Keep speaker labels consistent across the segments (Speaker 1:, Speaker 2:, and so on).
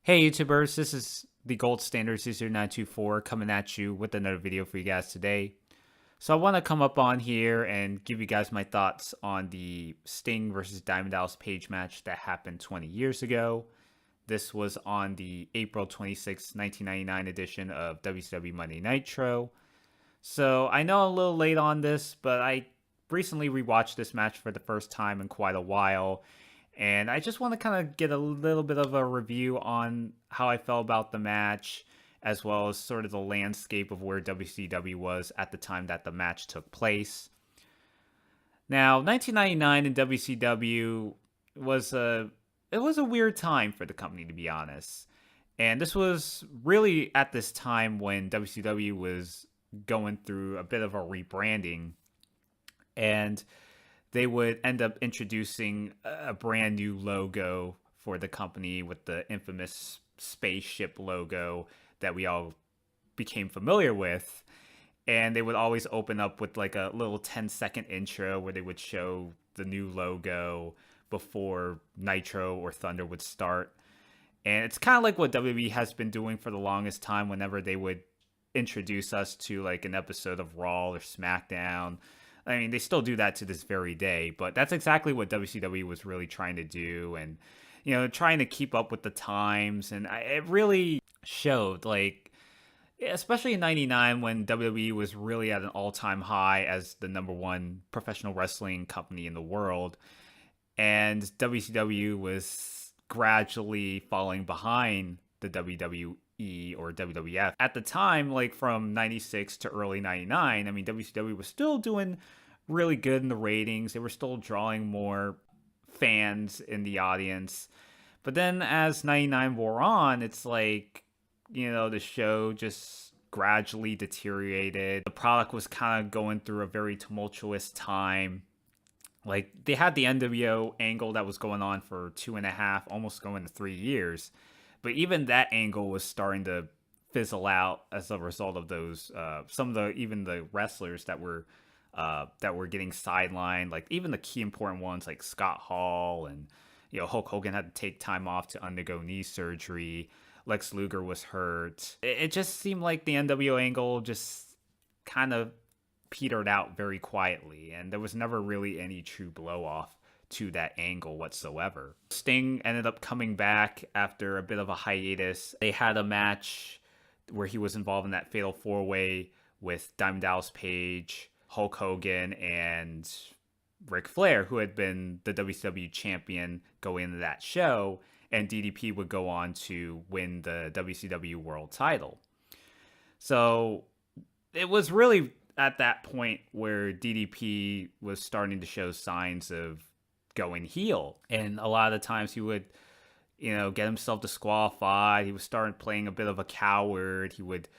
Speaker 1: Hey YouTubers, this is the Gold Standard 924 coming at you with another video for you guys today. So I want to come up on here and give you guys my thoughts on the Sting versus Diamond Dallas Page match that happened 20 years ago. This was on the April 26, 1999 edition of WCW Monday Nitro. So I know I'm a little late on this, but I recently rewatched this match for the first time in quite a while, and I just want to kind of get a little bit of a review on how I felt about the match, as well as sort of the landscape of where WCW was at the time that the match took place. Now, 1999 in WCW was a weird time for the company, to be honest. And this was really at this time when WCW was going through a bit of a rebranding, and they would end up introducing a brand new logo for the company with the infamous spaceship logo that we all became familiar with. And they would always open up with like a little 10-second intro where they would show the new logo before Nitro or Thunder would start. And it's kind of like what WWE has been doing for the longest time whenever they would introduce us to like an episode of Raw or SmackDown. I mean, they still do that to this very day, but that's exactly what WCW was really trying to do, and trying to keep up with the times. And it really showed, like, especially in '99 when WWE was really at an all-time high as the number one professional wrestling company in the world, and WCW was gradually falling behind the WWE or WWF. At the time, like from 96 to early 99, I mean, WCW was still doing really good in the ratings. They were still drawing more fans in the audience. But then as 99 wore on, it's like, the show just gradually deteriorated. The product was kind of going through a very tumultuous time. Like, they had the NWO angle that was going on for 2.5, almost going to 3 years. But even that angle was starting to fizzle out as a result of those some of even the wrestlers that were getting sidelined, like even the key important ones like Scott Hall, and Hulk Hogan had to take time off to undergo knee surgery. Lex Luger was hurt. It just seemed like the NWO angle just kind of petered out very quietly, and there was never really any true blow off to that angle whatsoever. Sting ended up coming back after a bit of a hiatus. They had a match where he was involved in that fatal 4-way with Diamond Dallas Page, Hulk Hogan, and Ric Flair, who had been the WCW champion going into that show, and DDP would go on to win the WCW world title. So it was really at that point where DDP was starting to show signs of going heel, and a lot of the times he would get himself disqualified. He was starting playing a bit of a coward. He would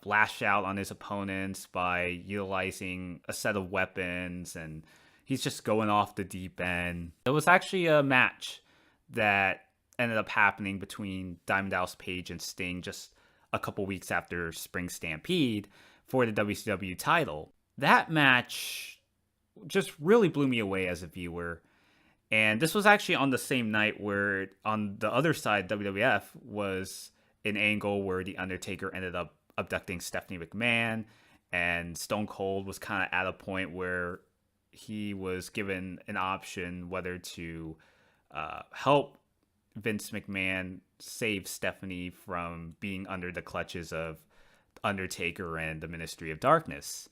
Speaker 1: lash out on his opponents by utilizing a set of weapons, and he's just going off the deep end. There was actually a match that ended up happening between Diamond Dallas Page and Sting just a couple weeks after Spring Stampede for the WCW title. That match just really blew me away as a viewer. And this was actually on the same night where on the other side, WWF was an angle where The Undertaker ended up abducting Stephanie McMahon, and Stone Cold was kind of at a point where he was given an option whether to help Vince McMahon save Stephanie from being under the clutches of Undertaker and the Ministry of Darkness.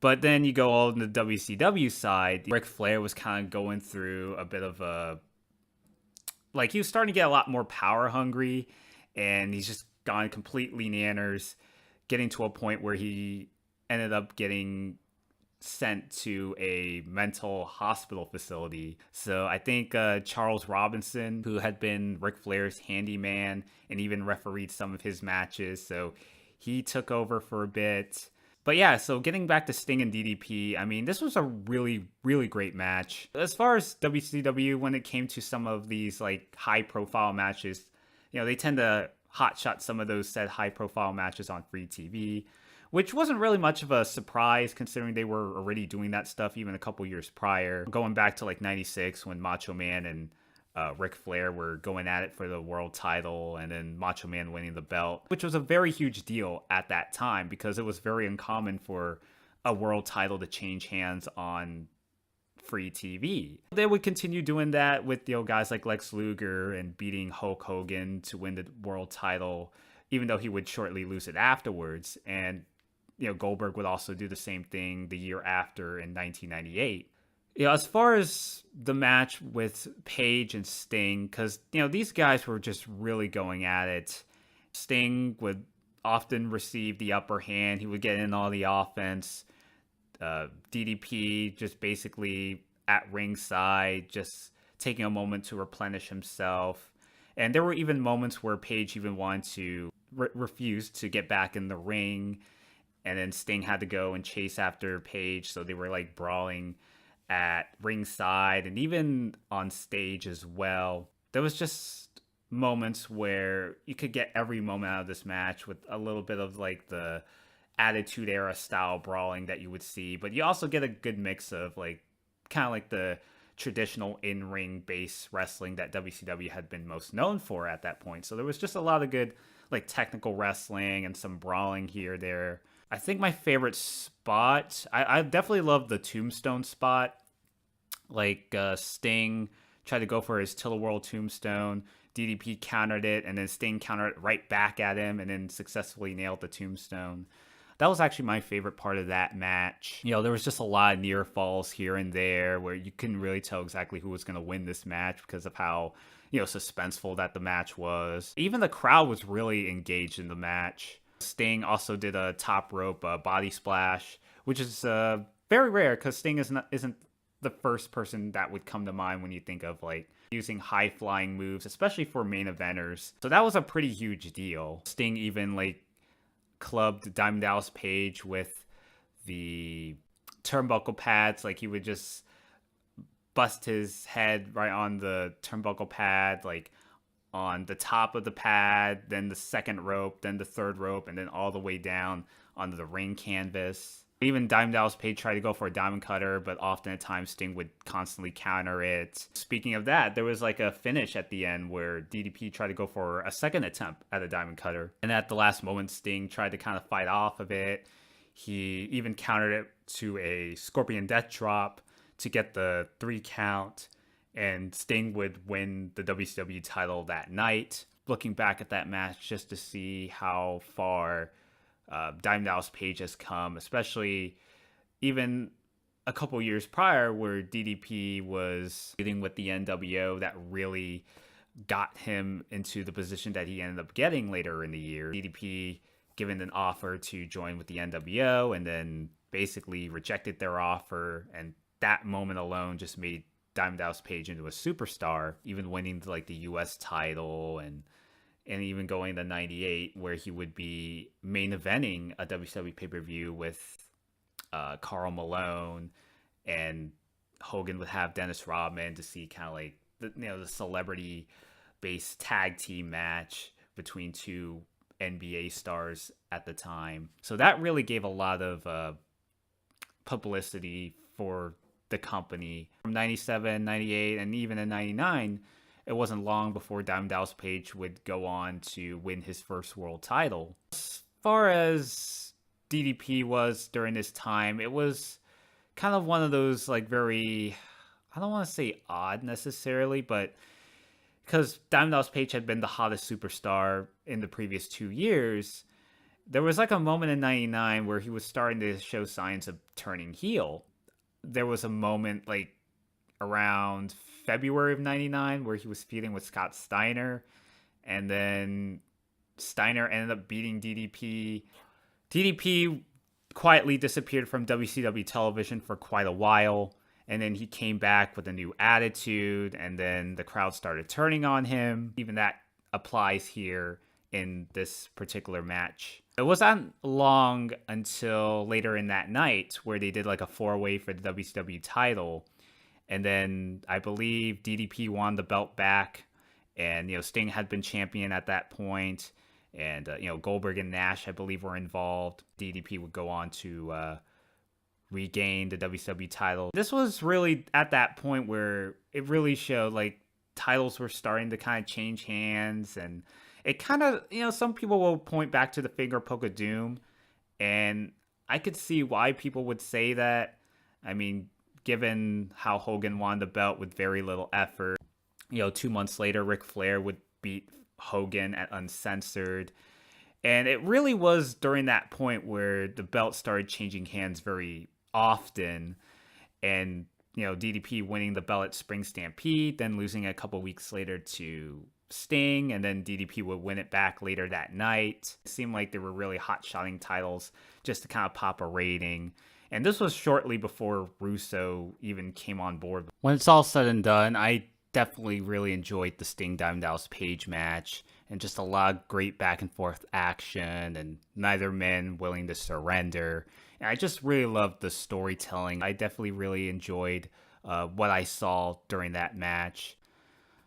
Speaker 1: But then you go on the WCW side, Ric Flair was kind of going through a bit of a, like, he was starting to get a lot more power hungry, and he's just gone completely nanners, getting to a point where he ended up getting sent to a mental hospital facility. So I think Charles Robinson, who had been Ric Flair's handyman and even refereed some of his matches, so he took over for a bit. But yeah, so getting back to Sting and DDP, I mean, this was a really, really great match. As far as WCW, when it came to some of these like high-profile matches, they tend to hotshot some of those said high-profile matches on free TV, which wasn't really much of a surprise considering they were already doing that stuff even a couple years prior. Going back to like 96 when Macho Man and Ric Flair were going at it for the world title, and then Macho Man winning the belt, which was a very huge deal at that time because it was very uncommon for a world title to change hands on free TV. They would continue doing that with guys like Lex Luger and beating Hulk Hogan to win the world title, even though he would shortly lose it afterwards. And Goldberg would also do the same thing the year after in 1998. As far as the match with Page and Sting, because these guys were just really going at it. Sting would often receive the upper hand. He would get in all the offense. DDP just basically at ringside, just taking a moment to replenish himself. And there were even moments where Page even wanted to refuse to get back in the ring, and then Sting had to go and chase after Page, so they were like brawling at ringside and even on stage as well. There was just moments where you could get every moment out of this match with a little bit of like the Attitude Era style brawling that you would see, but you also get a good mix of like kind of like the traditional in-ring base wrestling that WCW had been most known for at that point. So there was just a lot of good like technical wrestling and some brawling here there. I think my favorite spot, I definitely love the Tombstone spot. Like Sting tried to go for his Till the World Tombstone. DDP countered it, and then Sting countered it right back at him and then successfully nailed the Tombstone. That was actually my favorite part of that match. There was just a lot of near falls here and there where you couldn't really tell exactly who was going to win this match because of how, suspenseful that the match was. Even the crowd was really engaged in the match. Sting also did a top rope body splash, which is very rare because Sting isn't the first person that would come to mind when you think of like using high flying moves, especially for main eventers. So that was a pretty huge deal. Sting even like clubbed Diamond Dallas Page with the turnbuckle pads. Like he would just bust his head right on the turnbuckle pad, like on the top of the pad, then the second rope, then the third rope, and then all the way down onto the ring canvas. Even Diamond Dallas Page tried to go for a diamond cutter, but often at times Sting would constantly counter it. Speaking of that, there was like a finish at the end where DDP tried to go for a second attempt at a diamond cutter. And at the last moment, Sting tried to kind of fight off of it. He even countered it to a Scorpion Death Drop to get the 3 count. And Sting would win the WCW title that night. Looking back at that match just to see how far Diamond Dallas Page has come, especially even a couple years prior where DDP was dealing with the NWO, that really got him into the position that he ended up getting later in the year. DDP given an offer to join with the NWO and then basically rejected their offer, and that moment alone just made Diamond Dallas Page into a superstar, even winning like the US title and even going to 98 where he would be main eventing a WCW pay-per-view with Karl Malone, and Hogan would have Dennis Rodman to see kind of like the celebrity-based tag team match between two NBA stars at the time. So that really gave a lot of publicity for the company. From 97, 98, and even in 99, it wasn't long before Diamond Dallas Page would go on to win his first world title. As far as DDP was during this time, it was kind of one of those like very, I don't want to say odd necessarily, but because Diamond Dallas Page had been the hottest superstar in the previous 2 years, there was like a moment in 99 where he was starting to show signs of turning heel. There was a moment like around February of 99 where he was feuding with Scott Steiner, and then Steiner ended up beating DDP. DDP quietly disappeared from WCW television for quite a while, and then he came back with a new attitude, and then the crowd started turning on him. Even that applies here in this particular match. It wasn't long until later in that night where they did like a 4-way for the WCW title. And then I believe DDP won the belt back, and Sting had been champion at that point, and Goldberg and Nash I believe were involved. DDP would go on to regain the WCW title. This was really at that point where it really showed like titles were starting to kind of change hands, and it kind of, some people will point back to the finger poke of doom, and I could see why people would say that. I mean, given how Hogan won the belt with very little effort, 2 months later, Ric Flair would beat Hogan at Uncensored. And it really was during that point where the belt started changing hands very often. And, DDP winning the belt at Spring Stampede, then losing a couple weeks later to Sting, and then DDP would win it back later that night. It seemed like they were really hot-shotting titles just to kind of pop a rating. And this was shortly before Russo even came on board. When it's all said and done, I definitely really enjoyed the Sting Diamond Dallas Page match, and just a lot of great back and forth action, and neither man willing to surrender. And I just really loved the storytelling. I definitely really enjoyed what I saw during that match.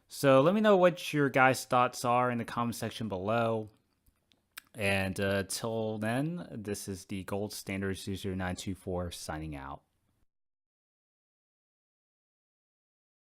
Speaker 1: So let me know what your guys' thoughts are in the comment section below. And till then, this is the Gold Standard 0924 signing out.